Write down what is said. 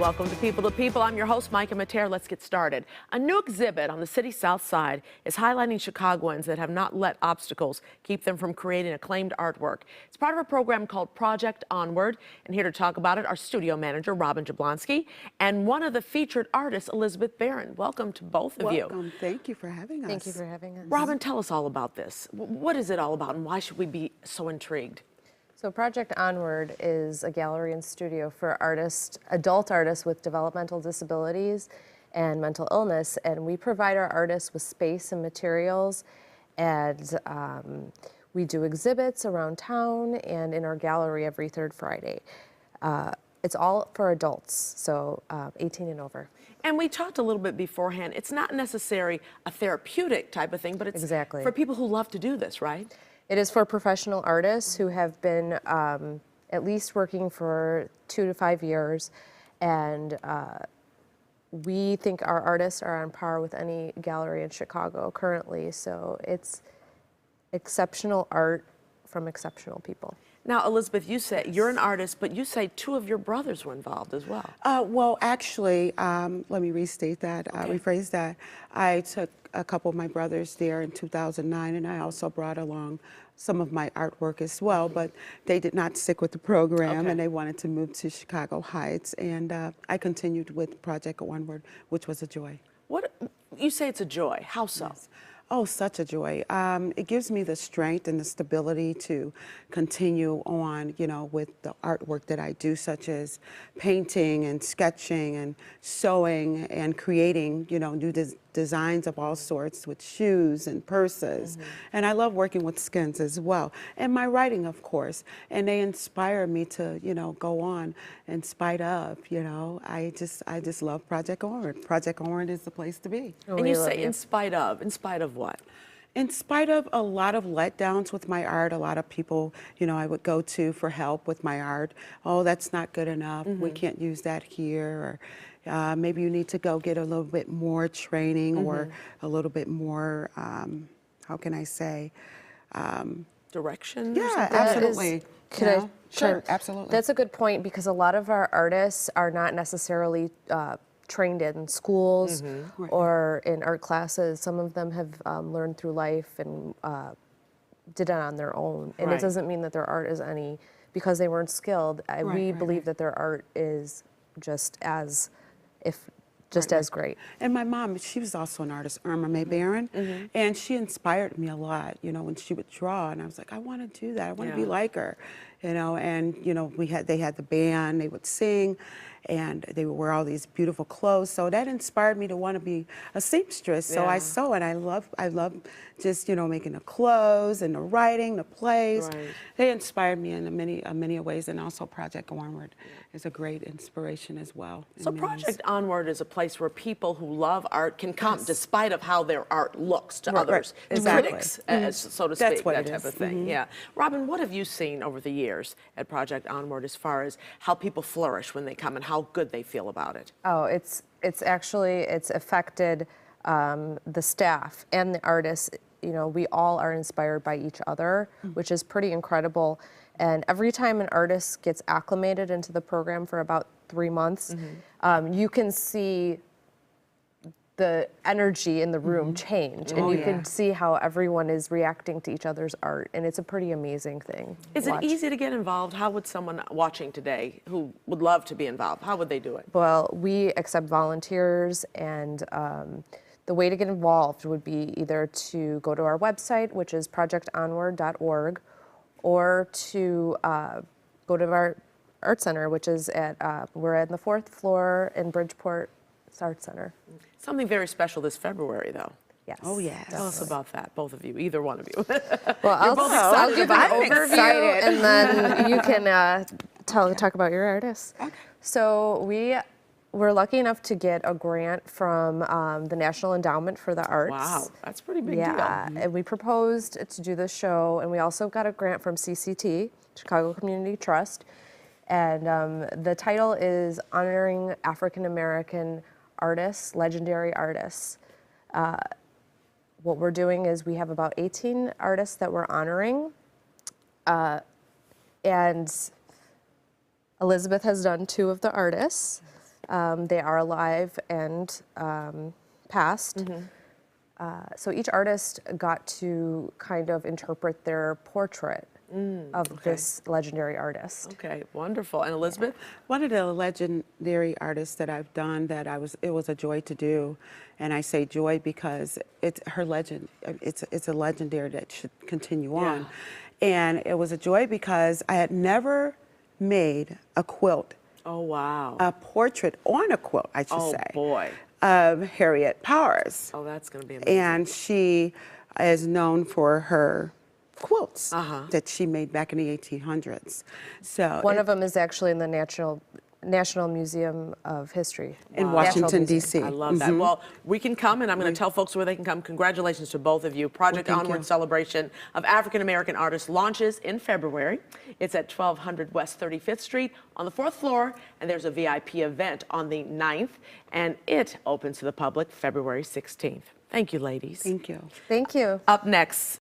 Welcome to People. I'm your host, Micah Mater. Let's get started. A new exhibit on the city's south side is highlighting Chicagoans that have not let obstacles keep them from creating acclaimed artwork. It's part of a program called Project Onward. And here to talk about it, our studio manager, Robin Jablonski, and one of the featured artists, Elizabeth Barron. Welcome to both of you. Welcome. Thank you for having us. Thank you for having us. Robin, tell us all about this. What is it all about, and why should we be so intrigued? So Project Onward is a gallery and studio for artists, adult artists with developmental disabilities and mental illness, and we provide our artists with space and materials, and we do exhibits around town and in our gallery every third Friday. It's all for adults, so 18 and over. And we talked a little bit beforehand. It's not necessarily a therapeutic type of thing, but it's for people who love to do this, right? It is for professional artists who have been at least working for 2 to 5 years, and we think our artists are on par with any gallery in Chicago currently, so it's exceptional art from exceptional people. Now, Elizabeth, you say you're an artist, but you say 2 of your brothers were involved as well. Well, actually, let me restate that, rephrase that. I took a couple of my brothers there in 2009, and I also brought along some of my artwork as well, but they did not stick with the program, and they wanted to move to Chicago Heights, and I continued with Project Onward, which was a joy. What, you say it's a joy, how so? Yes. Oh, such a joy. It gives me the strength and the stability to continue on, you know, with the artwork that I do, such as painting and sketching and sewing and creating, you know, new designs of all sorts with shoes and purses. And I love working with skins as well. And my writing, of course. And they inspire me to, you know, go on in spite of, you know. I just love Project Onward. Project Onward is the place to be. And you say in spite of what? In spite of a lot of letdowns with my art, a lot of people, you know, I would go to for help with my art. Oh, that's not good enough. We can't use that here. Or maybe you need to go get a little bit more training or a little bit more, how can I say? Direction? Yeah, absolutely. Sure, absolutely. That's a good point, because a lot of our artists are not necessarily trained in schools or in art classes. Some of them have learned through life and did it on their own. And it doesn't mean that their art is any, because they weren't skilled. We believe that their art is just as, as great. And my mom, she was also an artist, Irma May Barron, and she inspired me a lot, you know, when she would draw, and I was like, I want to do that. I want to be like her, you know. And you know, they had the band, they would sing, and they would wear all these beautiful clothes. So that inspired me to want to be a seamstress. So I sew, and I love just, you know, making the clothes and the writing, the plays. They inspired me in many ways, and also Project Onward is a great inspiration as well. So Project Onward is a place where people who love art can come despite of how their art looks to others, to critics, so to speak, that type of thing. Yeah. Robin, what have you seen over the years at Project Onward as far as how people flourish when they come and how good they feel about it? Oh, it's affected the staff and the artists. You know, we all are inspired by each other, which is pretty incredible. And every time an artist gets acclimated into the program for about 3 months, you can see the energy in the room change, and you can see how everyone is reacting to each other's art, and it's a pretty amazing thing. Is it easy to get involved? How would someone watching today who would love to be involved, how would they do it? Well, we accept volunteers, and the way to get involved would be either to go to our website, which is projectonward.org, or to go to our art center, which is we're at the 4th floor in Bridgeport Art Center. Something very special this February, though. Yes. Oh, yes. Tell us about that, both of you, either one of you. Well, I'll give an overview, and then you can talk about your artists. Okay. So we're lucky enough to get a grant from the National Endowment for the Arts. Wow, that's a pretty big deal. Yeah, and we proposed to do this show, and we also got a grant from CCT, Chicago Community Trust, and the title is Honoring African American Artists, Legendary Artists. What we're doing is we have about 18 artists that we're honoring, and Elizabeth has done 2 of the artists. They are alive and past. So each artist got to kind of interpret their portrait of this legendary artist. Okay, wonderful. And Elizabeth? One of the legendary artists that I've done that it was a joy to do, and I say joy because it's her legend. It's a legendary that should continue on, and it was a joy because I had never made a quilt. Oh, wow. A portrait on a quilt, I should say. Oh, boy. Of Harriet Powers. Oh, that's going to be amazing. And she is known for her quilts that she made back in the 1800s. So One of them is actually in the National Museum of History. in Wow. Washington, Natural D.C. I love that. Well, we can come, and I'm going to tell folks where they can come. Congratulations to both of you. Project Well, thank Onward you. Celebration of African American Artists launches in February. It's at 1200 West 35th Street on the 4th floor, and there's a VIP event on the 9th, and it opens to the public February 16th. Thank you, ladies. Thank you. Thank you. Up next,